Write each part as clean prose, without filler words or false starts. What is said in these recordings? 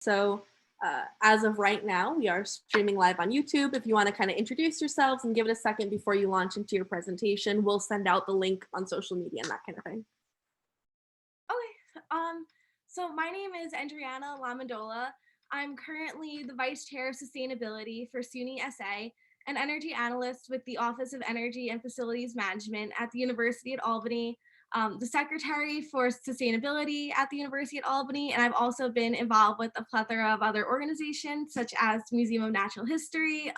So as of right now, we are streaming live on YouTube. If you want to kind of introduce yourselves and give it a second before you launch into your presentation, we'll send out the link on social media and that kind of thing. Okay. So my name is Andriana Lamandola. I'm currently the Vice Chair of Sustainability for SUNY SA, an energy analyst with the Office of Energy and Facilities Management at the University at Albany, the Secretary for Sustainability at the University at Albany, and I've also been involved with a plethora of other organizations such as Museum of Natural History,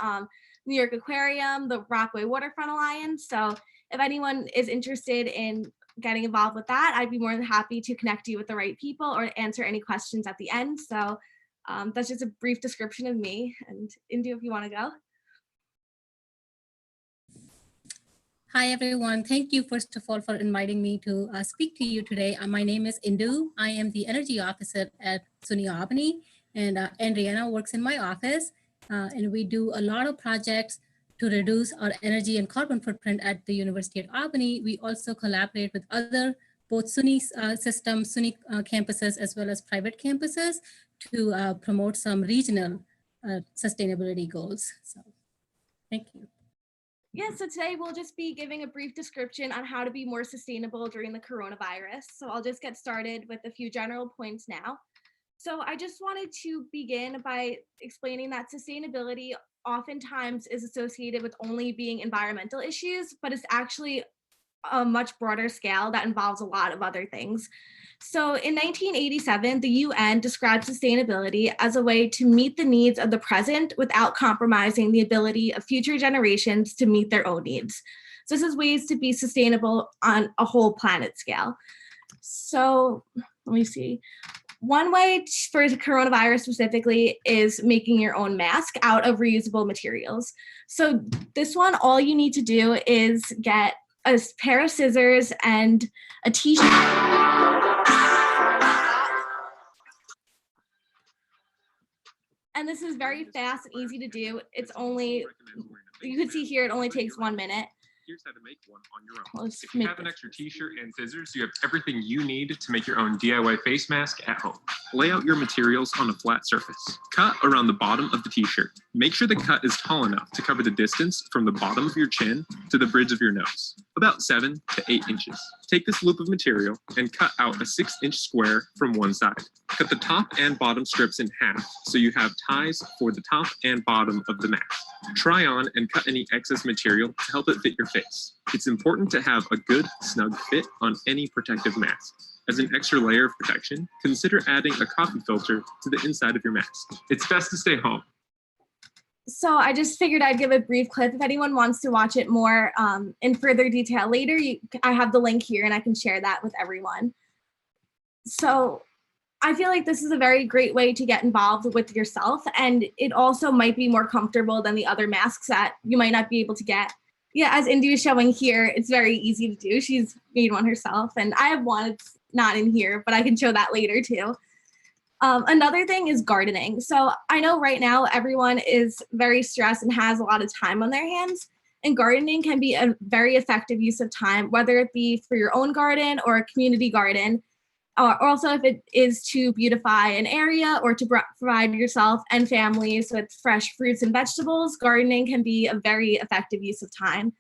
New York Aquarium, the Rockaway Waterfront Alliance. So if anyone is interested in getting involved with that, I'd be more than happy to connect you with the right people or answer any questions at the end. So that's just a brief description of me. And Indu, if you want to go. Hi, everyone. Thank you, first of all, for inviting me to speak to you today. My name is Indu. I am the Energy Officer at SUNY Albany, and Andriana works in my office. And we do a lot of projects to reduce our energy and carbon footprint at the University at Albany. We also collaborate with other, both SUNY systems, SUNY campuses, as well as private campuses to promote some regional sustainability goals. So thank you. Yeah, so today we'll just be giving a brief description on how to be more sustainable during the coronavirus. So I'll just get started with a few general points now. So I just wanted to begin by explaining that sustainability oftentimes is associated with only being environmental issues, but it's actually a much broader scale that involves a lot of other things. So in 1987, the UN described sustainability as a way to meet the needs of the present without compromising the ability of future generations to meet their own needs. So this is ways to be sustainable on a whole planet scale. So let me see. One way for coronavirus specifically is making your own mask out of reusable materials. So this one, all you need to do is get a pair of scissors and a t-shirt. And this is very fast and easy to do. It's only, you can see here, it only takes 1 minute. Here's how to make one on your own. If you have an extra t-shirt and scissors, you have everything you need to make your own DIY face mask at home. Lay out your materials on a flat surface. Cut around the bottom of the t-shirt. Make sure the cut is tall enough to cover the distance from the bottom of your chin to the bridge of your nose, about 7 to 8 inches. Take this loop of material and cut out a 6-inch square from one side. Cut the top and bottom strips in half so you have ties for the top and bottom of the mask. Try on and cut any excess material to help it fit your face. It's important to have a good, snug fit on any protective mask. As an extra layer of protection, consider adding a coffee filter to the inside of your mask. It's best to stay home. So I just figured I'd give a brief clip. If anyone wants to watch it more in further detail later, I have the link here and I can share that with everyone. So I feel like this is a very great way to get involved with yourself, and it also might be more comfortable than the other masks that you might not be able to get. Yeah, as Indu is showing here, it's very easy to do. She's made one herself, and I have one. It's not in here, but I can show that later too. Another thing is gardening. So I know right now everyone is very stressed and has a lot of time on their hands, and gardening can be a very effective use of time, whether it be for your own garden or a community garden, or also if it is to beautify an area or to provide yourself and families with fresh fruits and vegetables. Gardening can be a very effective use of time.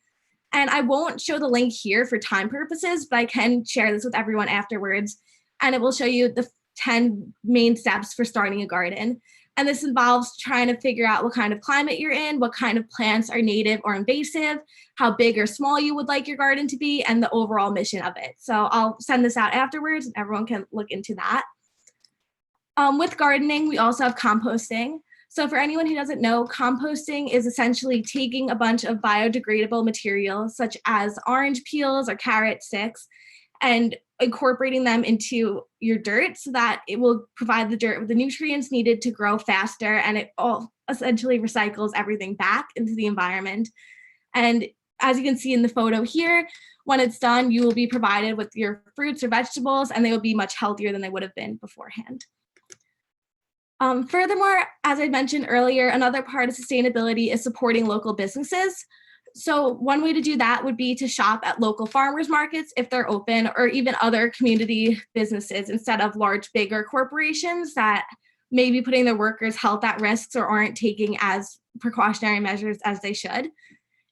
And I won't show the link here for time purposes, but I can share this with everyone afterwards. And it will show you the 10 main steps for starting a garden. And this involves trying to figure out what kind of climate you're in, what kind of plants are native or invasive, how big or small you would like your garden to be, and the overall mission of it. So I'll send this out afterwards and everyone can look into that. With gardening, we also have composting. So for anyone who doesn't know, composting is essentially taking a bunch of biodegradable materials such as orange peels or carrot sticks and incorporating them into your dirt so that it will provide the dirt with the nutrients needed to grow faster, and it all essentially recycles everything back into the environment. And as you can see in the photo here, when it's done, you will be provided with your fruits or vegetables, and they will be much healthier than they would have been beforehand. Furthermore, as I mentioned earlier, another part of sustainability is supporting local businesses. So one way to do that would be to shop at local farmers markets if they're open, or even other community businesses instead of large, bigger corporations that maybe putting their workers' health at risk or aren't taking as precautionary measures as they should.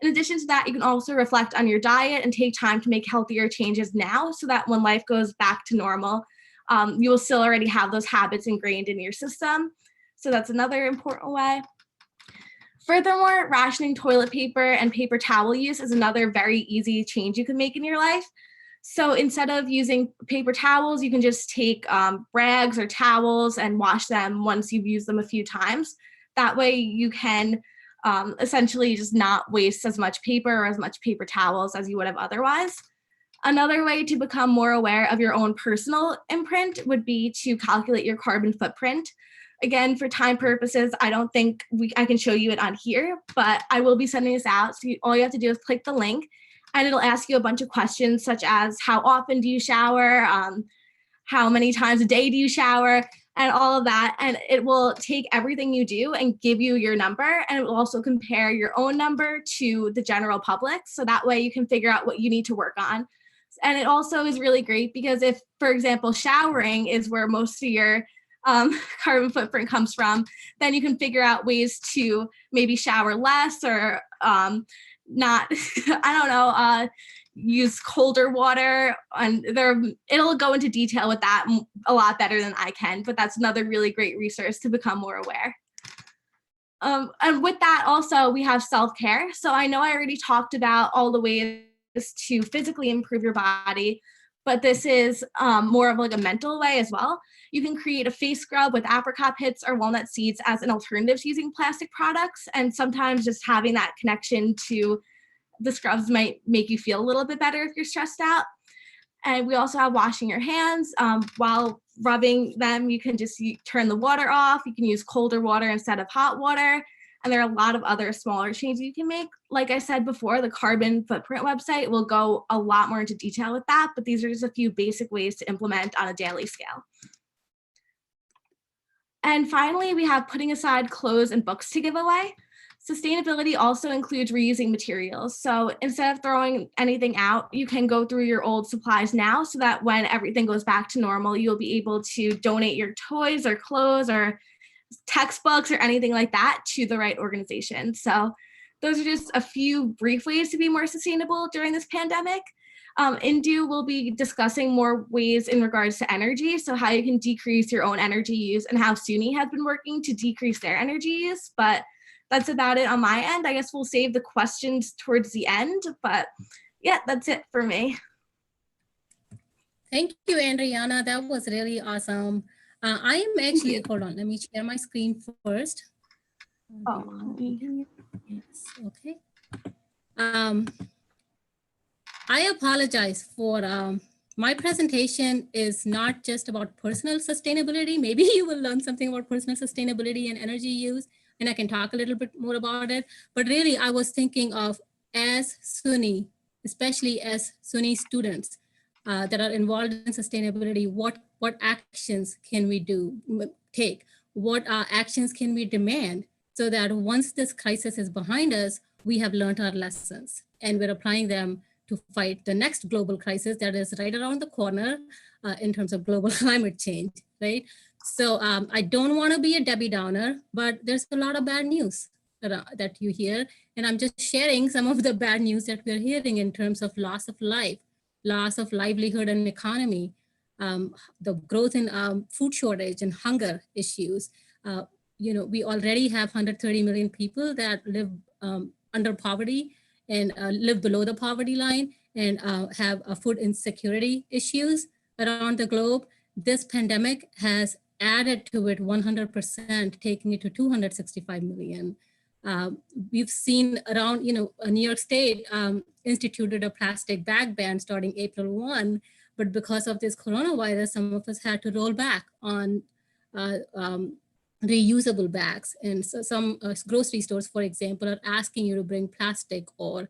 In addition to that, you can also reflect on your diet and take time to make healthier changes now so that when life goes back to normal, you will still already have those habits ingrained in your system. So that's another important way. Furthermore, rationing toilet paper and paper towel use is another very easy change you can make in your life. So instead of using paper towels, you can just take rags or towels and wash them once you've used them a few times. That way you can essentially just not waste as much paper or as much paper towels as you would have otherwise. Another way to become more aware of your own personal imprint would be to calculate your carbon footprint. Again, for time purposes, I don't think I can show you it on here, but I will be sending this out. So all you have to do is click the link and it'll ask you a bunch of questions such as how often do you shower, how many times a day do you shower, and all of that. And it will take everything you do and give you your number, and it will also compare your own number to the general public. So that way you can figure out what you need to work on. And it also is really great because if, for example, showering is where most of your carbon footprint comes from, then you can figure out ways to maybe shower less or not, I don't know, use colder water. And it'll go into detail with that a lot better than I can, but that's another really great resource to become more aware. And with that also, we have self-care. So I know I already talked about all the ways to physically improve your body, but this is more of like a mental way as well. You can create a face scrub with apricot pits or walnut seeds as an alternative to using plastic products. And sometimes just having that connection to the scrubs might make you feel a little bit better if you're stressed out. And we also have washing your hands. While rubbing them, you can just turn the water off. You can use colder water instead of hot water. And there are a lot of other smaller changes you can make. Like I said before, the carbon footprint website will go a lot more into detail with that, but these are just a few basic ways to implement on a daily scale. And finally, we have putting aside clothes and books to give away. Sustainability also includes reusing materials. So instead of throwing anything out, you can go through your old supplies now so that when everything goes back to normal, you'll be able to donate your toys or clothes or textbooks or anything like that to the right organization. So those are just a few brief ways to be more sustainable during this pandemic. Indu will be discussing more ways in regards to energy, so how you can decrease your own energy use and how SUNY has been working to decrease their energy use. But that's about it on my end. I guess we'll save the questions towards the end, but yeah, that's it for me. Thank you, Andriana. That was really awesome. I am actually, hold on, let me share my screen first. Yes, okay. I apologize for my presentation is not just about personal sustainability. Maybe you will learn something about personal sustainability and energy use, and I can talk a little bit more about it. But really, I was thinking of as SUNY, especially as SUNY students that are involved in sustainability, what actions can we take? What actions can we demand so that once this crisis is behind us, we have learned our lessons and we're applying them to fight the next global crisis that is right around the corner in terms of global climate change, right? So I don't want to be a Debbie Downer, but there's a lot of bad news that you hear. And I'm just sharing some of the bad news that we're hearing in terms of loss of life, loss of livelihood and economy, the growth in food shortage and hunger issues. We already have 130 million people that live under poverty and live below the poverty line and have food insecurity issues around the globe. This pandemic has added to it 100%, taking it to 265 million. We've seen around, New York State instituted a plastic bag ban starting April 1, but because of this coronavirus, some of us had to roll back on reusable bags. And so some grocery stores, for example, are asking you to bring plastic or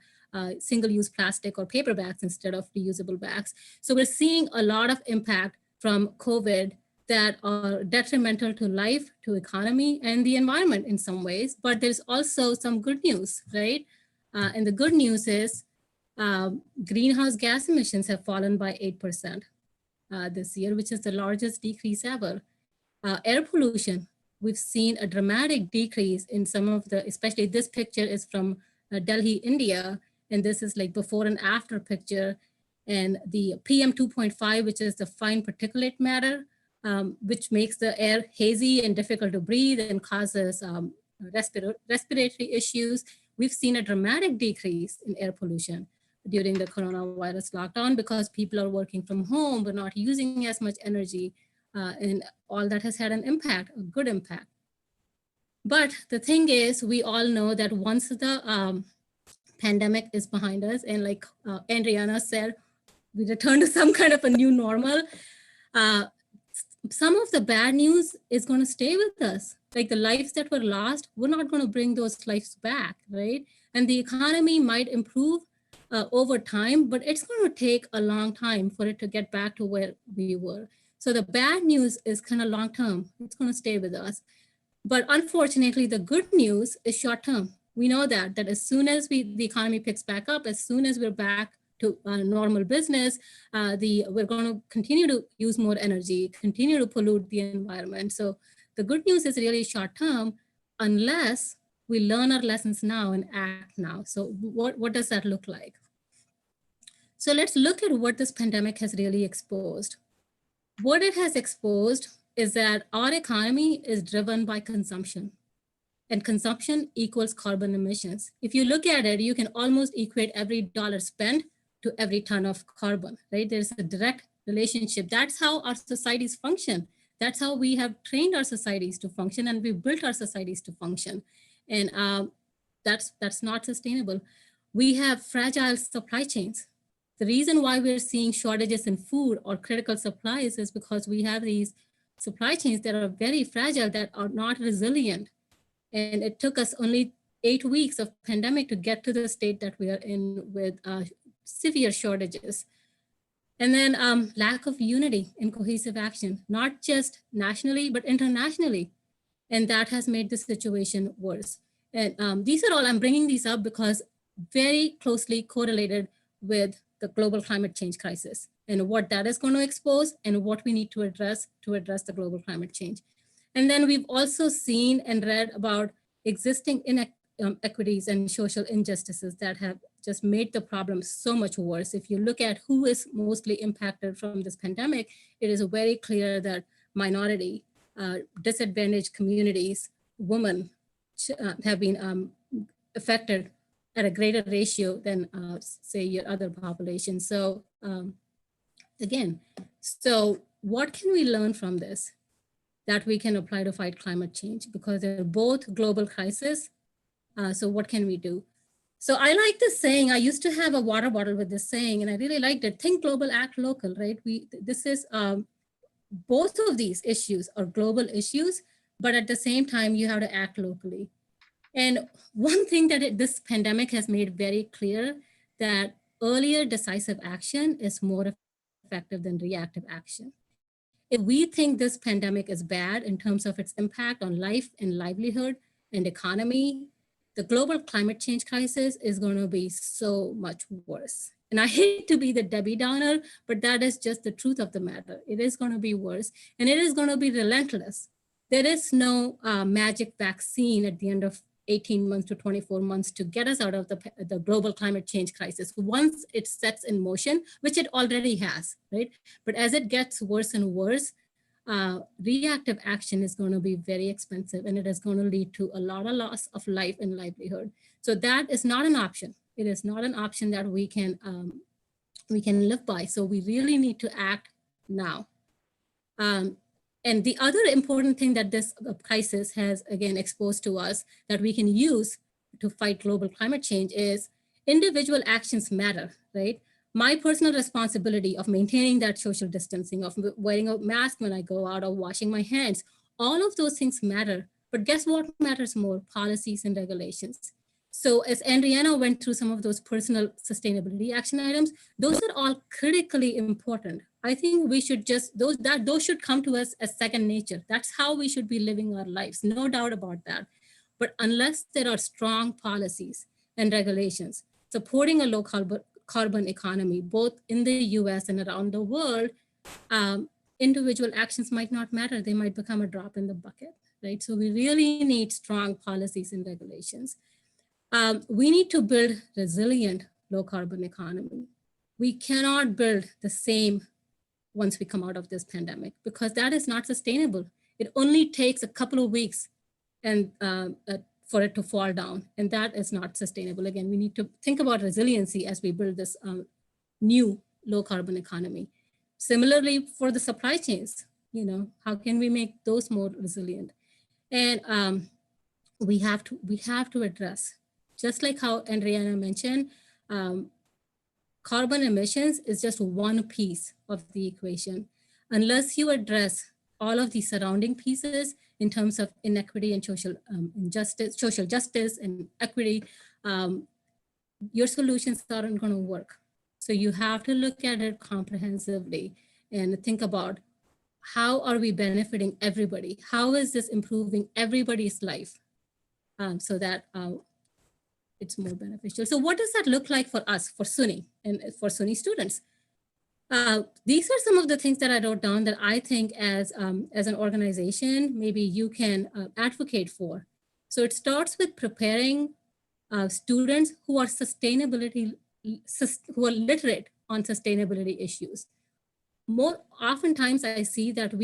single-use plastic or paper bags instead of reusable bags. So we're seeing a lot of impact from COVID that are detrimental to life, to economy, and the environment in some ways. But there's also some good news, right? And the good news is greenhouse gas emissions have fallen by 8% this year, which is the largest decrease ever. Air pollution we've seen a dramatic decrease in some of the, especially this picture is from Delhi, India, and this is like before and after picture. And the PM 2.5, which is the fine particulate matter, which makes the air hazy and difficult to breathe and causes respiratory issues. We've seen a dramatic decrease in air pollution during the coronavirus lockdown because people are working from home, we're not using as much energy, and all that has had an impact, a good impact. But the thing is, we all know that once the pandemic is behind us, and like Andriana said, we return to some kind of a new normal, some of the bad news is going to stay with us. Like the lives that were lost, we're not going to bring those lives back, right? And the economy might improve over time, but it's going to take a long time for it to get back to where we were. So the bad news is kind of long term. It's going to stay with us. But unfortunately, the good news is short term. We know that as soon as the economy picks back up, as soon as we're back to normal business, we're going to continue to use more energy, continue to pollute the environment. So the good news is really short term, unless we learn our lessons now and act now. So what does that look like? So let's look at what this pandemic has really exposed. What it has exposed is that our economy is driven by consumption, and consumption equals carbon emissions. If you look at it, you can almost equate every dollar spent to every ton of carbon, right? There's a direct relationship. That's how our societies function. That's how we have trained our societies to function, and we built our societies to function. And that's not sustainable. We have fragile supply chains. The reason why we're seeing shortages in food or critical supplies is because we have these supply chains that are very fragile, that are not resilient. And it took us only 8 weeks of pandemic to get to the state that we are in with severe shortages. And then lack of unity and cohesive action, not just nationally, but internationally. And that has made the situation worse. And these are all, I'm bringing these up because very closely correlated with the global climate change crisis and what that is going to expose and what we need to address the global climate change. And then we've also seen and read about existing inequities and social injustices that have just made the problem so much worse. If you look at who is mostly impacted from this pandemic, it is very clear that minority, disadvantaged communities, women have been affected at a greater ratio than say your other population. So again, so what can we learn from this that we can apply to fight climate change? Because they're both global crises. So what can we do? So I like this saying. I used to have a water bottle with this saying, and I really liked it. Think global, act local, right? This is both of these issues are global issues, but at the same time, you have to act locally. And one thing that this pandemic has made very clear, that earlier decisive action is more effective than reactive action. If we think this pandemic is bad in terms of its impact on life and livelihood and economy, the global climate change crisis is going to be so much worse. And I hate to be the Debbie Downer, but that is just the truth of the matter. It is going to be worse, and it is going to be relentless. There is no magic vaccine at the end of 18 months to 24 months to get us out of the global climate change crisis. Once it sets in motion, which it already has, right? But as it gets worse and worse, reactive action is going to be very expensive, and it is going to lead to a lot of loss of life and livelihood. So that is not an option. It is not an option that we can live by. So we really need to act now. And the other important thing that this crisis has, again, exposed to us that we can use to fight global climate change is individual actions matter, right? My personal responsibility of maintaining that social distancing, of wearing a mask when I go out, or washing my hands, all of those things matter. But guess what matters more? Policies and regulations. So as Andriana went through some of those personal sustainability action items, those are all critically important. I think we should just, those should come to us as second nature. That's how we should be living our lives, no doubt about that. But unless there are strong policies and regulations supporting a low carbon economy, both in the US and around the world, individual actions might not matter. They might become a drop in the bucket. right? So we really need strong policies and regulations. We need to build resilient low carbon economy. We cannot build the same once we come out of this pandemic, because that is not sustainable. It only takes a couple of weeks and for it to fall down, and that is not sustainable. Again, we need to think about resiliency as we build this new low carbon economy. Similarly, for the supply chains, how can we make those more resilient? And we have to address, just like how Andriana mentioned, carbon emissions is just one piece of the equation. Unless you address all of the surrounding pieces in terms of inequity and social justice and equity, your solutions aren't going to work. So you have to look at it comprehensively and think about, how are we benefiting everybody? How is this improving everybody's life so that it's more beneficial? So what does that look like for us, for SUNY and for SUNY students? These are some of the things that I wrote down that I think as an organization, maybe you can advocate for. So it starts with preparing students who are who are literate on sustainability issues. More oftentimes I see that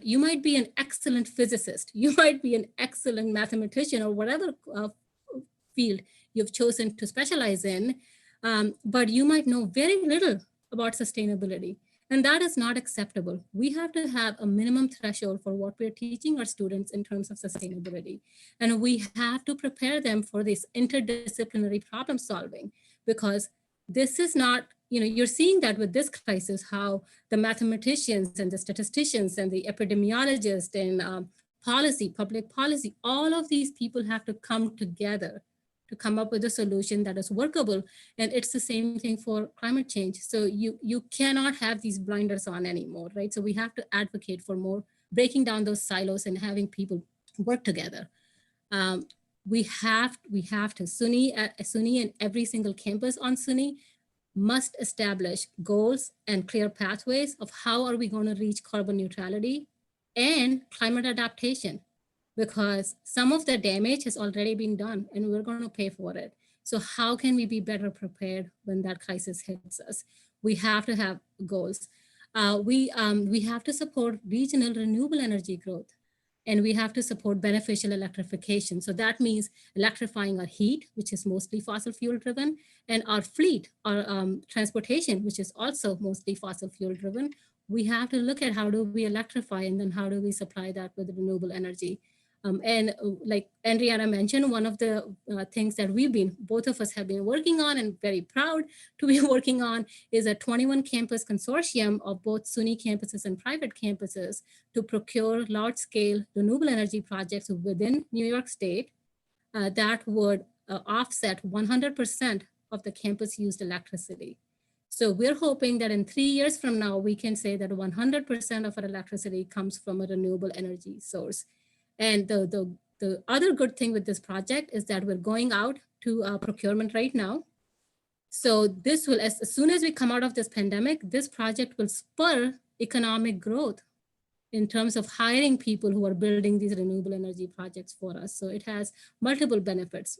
you might be an excellent physicist, you might be an excellent mathematician, or whatever field you've chosen to specialize in, but you might know very little about sustainability. And that is not acceptable. We have to have a minimum threshold for what we're teaching our students in terms of sustainability. And we have to prepare them for this interdisciplinary problem solving, because this is not, you're seeing that with this crisis, how the mathematicians and the statisticians and the epidemiologists and public policy, all of these people have to come together to come up with a solution that is workable. And it's the same thing for climate change. So you cannot have these blinders on anymore, right? So we have to advocate for more breaking down those silos and having people work together. We have to, SUNY and every single campus on SUNY must establish goals and clear pathways of how are we going to reach carbon neutrality and climate adaptation, because some of the damage has already been done and we're going to pay for it. So how can we be better prepared when that crisis hits us? We have to have goals. We have to support regional renewable energy growth, and we have to support beneficial electrification. So that means electrifying our heat, which is mostly fossil fuel driven, and our fleet, our transportation, which is also mostly fossil fuel driven. We have to look at how do we electrify, and then how do we supply that with renewable energy. And like Andriana mentioned, one of the things that both of us have been working on and very proud to be working on is a 21 campus consortium of both SUNY campuses and private campuses to procure large scale renewable energy projects within New York State that would offset 100% of the campus used electricity. So we're hoping that in 3 years from now, we can say that 100% of our electricity comes from a renewable energy source. And the other good thing with this project is that we're going out to procurement right now. So this will, as soon as we come out of this pandemic, this project will spur economic growth in terms of hiring people who are building these renewable energy projects for us. So it has multiple benefits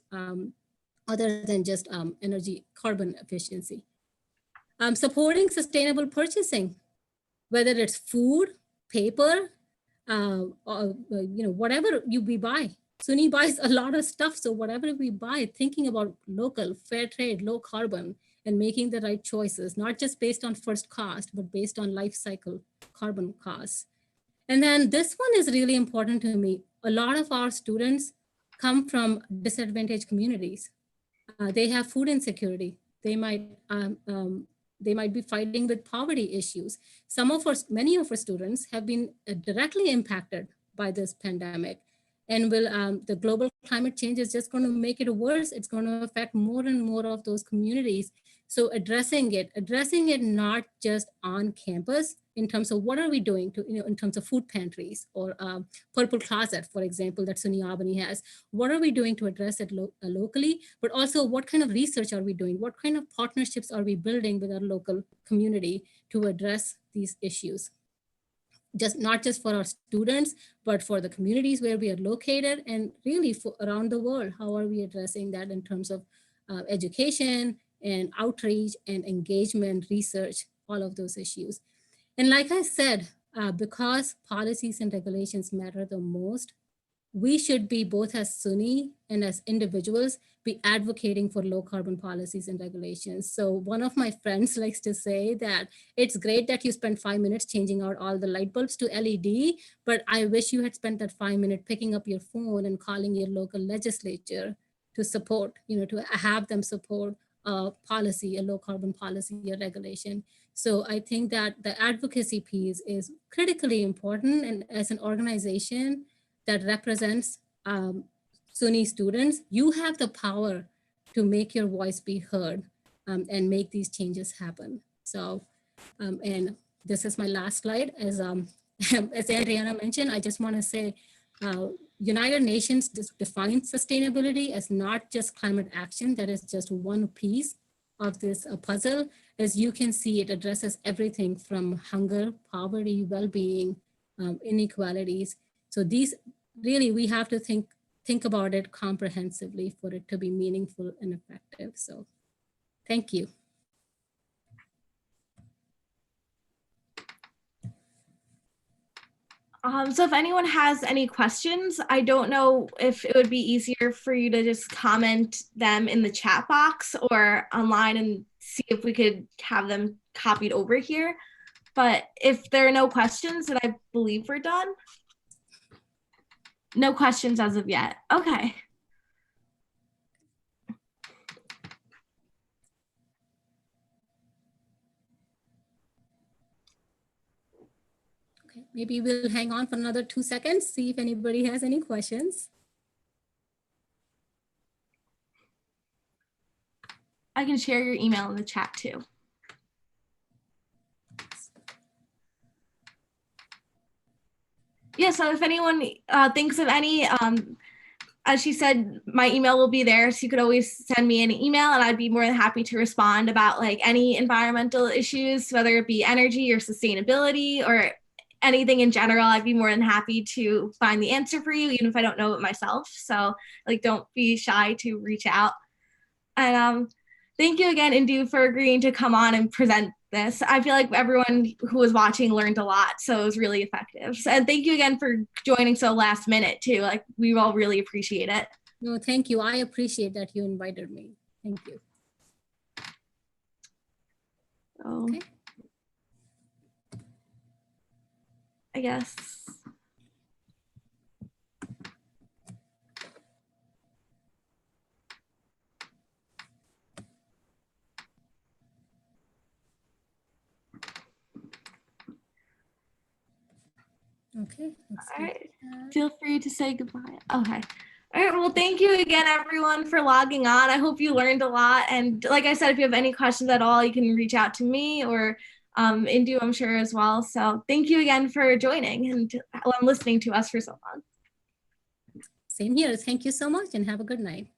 other than just energy carbon efficiency. Supporting sustainable purchasing, whether it's food, paper, whatever we buy. SUNY buys a lot of stuff. So whatever we buy, thinking about local, fair trade, low carbon, and making the right choices, not just based on first cost, but based on life cycle carbon costs. And then this one is really important to me. A lot of our students come from disadvantaged communities. They have food insecurity. They might be fighting with poverty issues. Many of our students have been directly impacted by this pandemic, and the global climate change is just going to make it worse. It's going to affect more and more of those communities. So addressing it not just on campus in terms of what are we doing to, in terms of food pantries or Purple Closet, for example, that SUNY Albany has. What are we doing to address it locally, but also what kind of research are we doing? What kind of partnerships are we building with our local community to address these issues? not just for our students, but for the communities where we are located, and really for around the world. How are we addressing that in terms of education and outreach and engagement, research, all of those issues. And like I said, because policies and regulations matter the most, we should be, both as SUNY and as individuals, be advocating for low carbon policies and regulations. So one of my friends likes to say that it's great that you spent 5 minutes changing out all the light bulbs to LED, but I wish you had spent that 5 minutes picking up your phone and calling your local legislature to support, to have them support a policy, a low carbon policy or regulation. So I think that the advocacy piece is critically important. And as an organization that represents SUNY students, you have the power to make your voice be heard and make these changes happen. So, and this is my last slide. As Adriana mentioned, I just want to say, United Nations defines sustainability as not just climate action. That is just one piece of this puzzle. As you can see, it addresses everything from hunger, poverty, well-being, inequalities. So these really, we have to think about it comprehensively for it to be meaningful and effective. So thank you. So if anyone has any questions, I don't know if it would be easier for you to just comment them in the chat box or online and see if we could have them copied over here. But if there are no questions, then I believe we're done. No questions as of yet. Okay. Okay, maybe we'll hang on for another 2 seconds, see if anybody has any questions. I can share your email in the chat too. Yeah, so if anyone thinks of any, as she said, my email will be there. So you could always send me an email and I'd be more than happy to respond about like any environmental issues, whether it be energy or sustainability or anything in general. I'd be more than happy to find the answer for you, even if I don't know it myself. So like, don't be shy to reach out. And thank you again, Indu, for agreeing to come on and present this. I feel like everyone who was watching learned a lot, so it was really effective. And thank you again for joining so last minute too. Like, we all really appreciate it. No, thank you. I appreciate that you invited me. Thank you. Okay. I guess. Okay. All right. Feel free to say goodbye. Okay. All right. Well, thank you again, everyone, for logging on. I hope you learned a lot. And like I said, if you have any questions at all, you can reach out to me or Indu, I'm sure, as well. So thank you again for joining and listening to us for so long. Same here. Thank you so much and have a good night.